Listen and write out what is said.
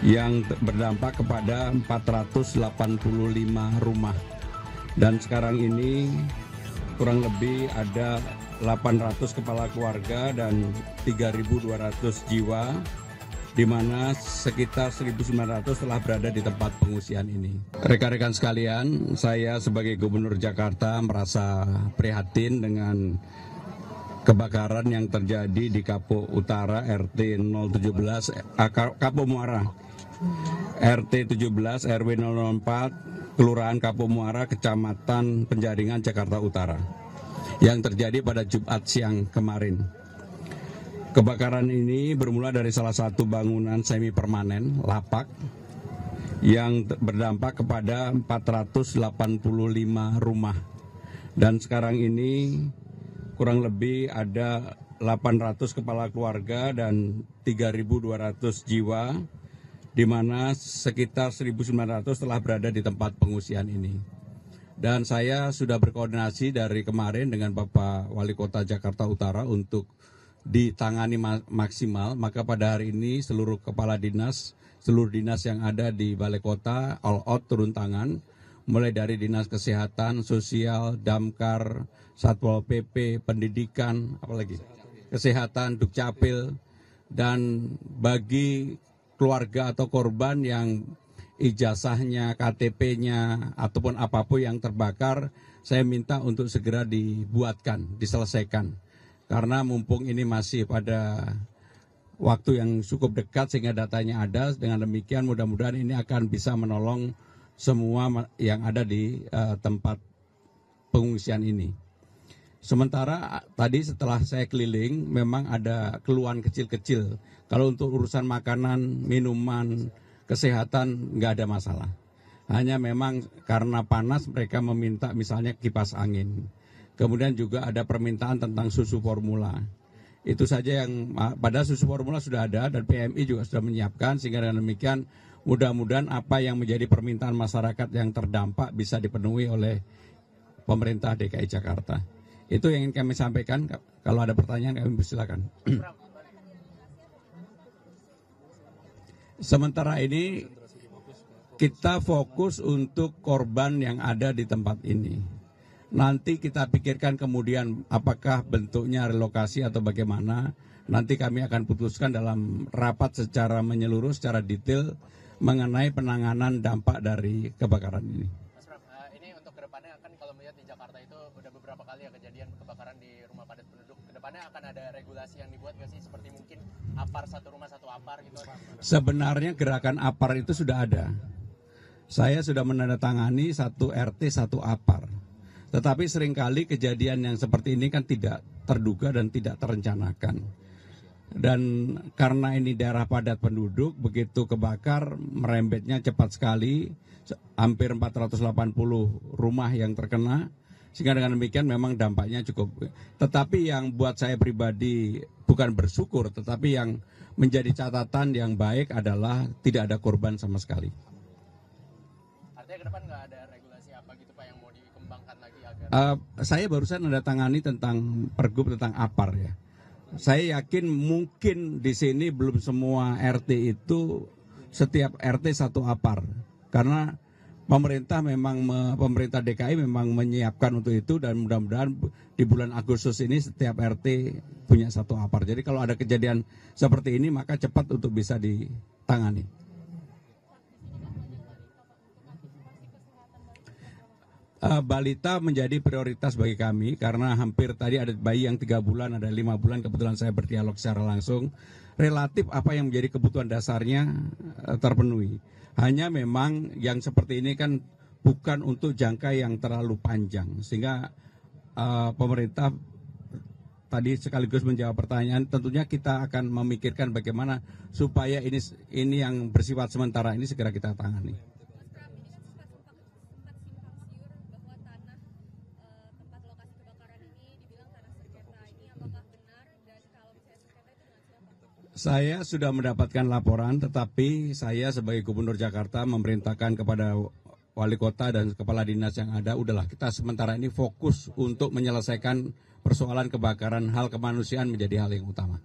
yang berdampak kepada 485 rumah. Dan sekarang ini kurang lebih ada 800 kepala keluarga dan 3.200 jiwa, di mana sekitar 1.900 telah berada di tempat pengungsian ini. Rekan-rekan sekalian, saya sebagai Gubernur Jakarta merasa prihatin dengan kebakaran yang terjadi di Kapuk Utara RT 017 Kapuk Muara RT 17 RW 004 Kelurahan Kapuk Muara, Kecamatan Penjaringan, Jakarta Utara, yang terjadi pada Jumat siang kemarin. Kebakaran ini bermula dari salah satu bangunan semi permanen lapak yang berdampak kepada 485 rumah. Dan sekarang ini kurang lebih ada 800 kepala keluarga dan 3.200 jiwa, di mana sekitar 1.900 telah berada di tempat pengungsian ini. Dan saya sudah berkoordinasi dari kemarin dengan Bapak Wali Kota Jakarta Utara untuk ditangani maksimal. Maka pada hari ini seluruh kepala dinas, seluruh dinas yang ada di Balai Kota all out turun tangan, mulai dari Dinas Kesehatan, Sosial, Damkar, Satpol PP, Pendidikan, apalagi Kesehatan, Dukcapil, dan bagi keluarga atau korban yang ijazahnya, KTP-nya, ataupun apapun yang terbakar, saya minta untuk segera dibuatkan, diselesaikan. Karena mumpung ini masih pada waktu yang cukup dekat sehingga datanya ada, dengan demikian mudah-mudahan ini akan bisa menolong semua yang ada di tempat pengungsian ini. Sementara tadi setelah saya keliling memang ada keluhan kecil-kecil. Kalau untuk urusan makanan, minuman, kesehatan nggak ada masalah. Hanya memang karena panas mereka meminta misalnya kipas angin. Kemudian juga ada permintaan tentang susu formula. Itu saja yang pada susu formula sudah ada dan PMI juga sudah menyiapkan, sehingga dengan demikian mudah-mudahan apa yang menjadi permintaan masyarakat yang terdampak bisa dipenuhi oleh pemerintah DKI Jakarta. Itu yang ingin kami sampaikan. Kalau ada pertanyaan kami persilakan. Sementara ini kita fokus untuk korban yang ada di tempat ini. Nanti kita pikirkan kemudian apakah bentuknya relokasi atau bagaimana. Nanti kami akan putuskan dalam rapat secara menyeluruh, secara detail mengenai penanganan dampak dari kebakaran ini. Mas Pram, ini untuk kedepannya akan kalau melihat di Jakarta itu udah beberapa kali ya kejadian kebakaran di rumah padat penduduk. Kedepannya akan ada regulasi yang dibuat nggak sih, seperti mungkin apar satu rumah satu apar gitu? Sebenarnya gerakan apar itu sudah ada. Saya sudah menandatangani satu RT satu apar. Tetapi seringkali kejadian yang seperti ini kan tidak terduga dan tidak terencanakan. Dan karena ini daerah padat penduduk, begitu kebakar merembetnya cepat sekali, hampir 480 rumah yang terkena, sehingga dengan demikian memang dampaknya cukup. Tetapi yang buat saya pribadi bukan bersyukur, tetapi yang menjadi catatan yang baik adalah tidak ada korban sama sekali. Artinya ke depan nggak ada regulasi apa gitu Pak yang mau dikembangkan lagi agar... Saya barusan menandatangani tentang pergub tentang apar ya. Saya yakin mungkin di sini belum semua RT itu setiap RT satu apar, karena pemerintah DKI memang menyiapkan untuk itu, dan mudah-mudahan di bulan Agustus ini setiap RT punya satu apar. Jadi kalau ada kejadian seperti ini maka cepat untuk bisa ditangani. Balita menjadi prioritas bagi kami karena hampir tadi ada bayi yang 3 bulan, ada 5 bulan, kebetulan saya berdialog secara langsung. Relatif apa yang menjadi kebutuhan dasarnya terpenuhi. Hanya memang yang seperti ini kan bukan untuk jangka yang terlalu panjang, sehingga pemerintah tadi sekaligus menjawab pertanyaan, tentunya kita akan memikirkan bagaimana supaya ini yang bersifat sementara ini segera kita tangani. Saya sudah mendapatkan laporan, tetapi saya sebagai Gubernur Jakarta memerintahkan kepada wali kota dan kepala dinas yang ada, udahlah kita sementara ini fokus untuk menyelesaikan persoalan kebakaran, hal kemanusiaan menjadi hal yang utama.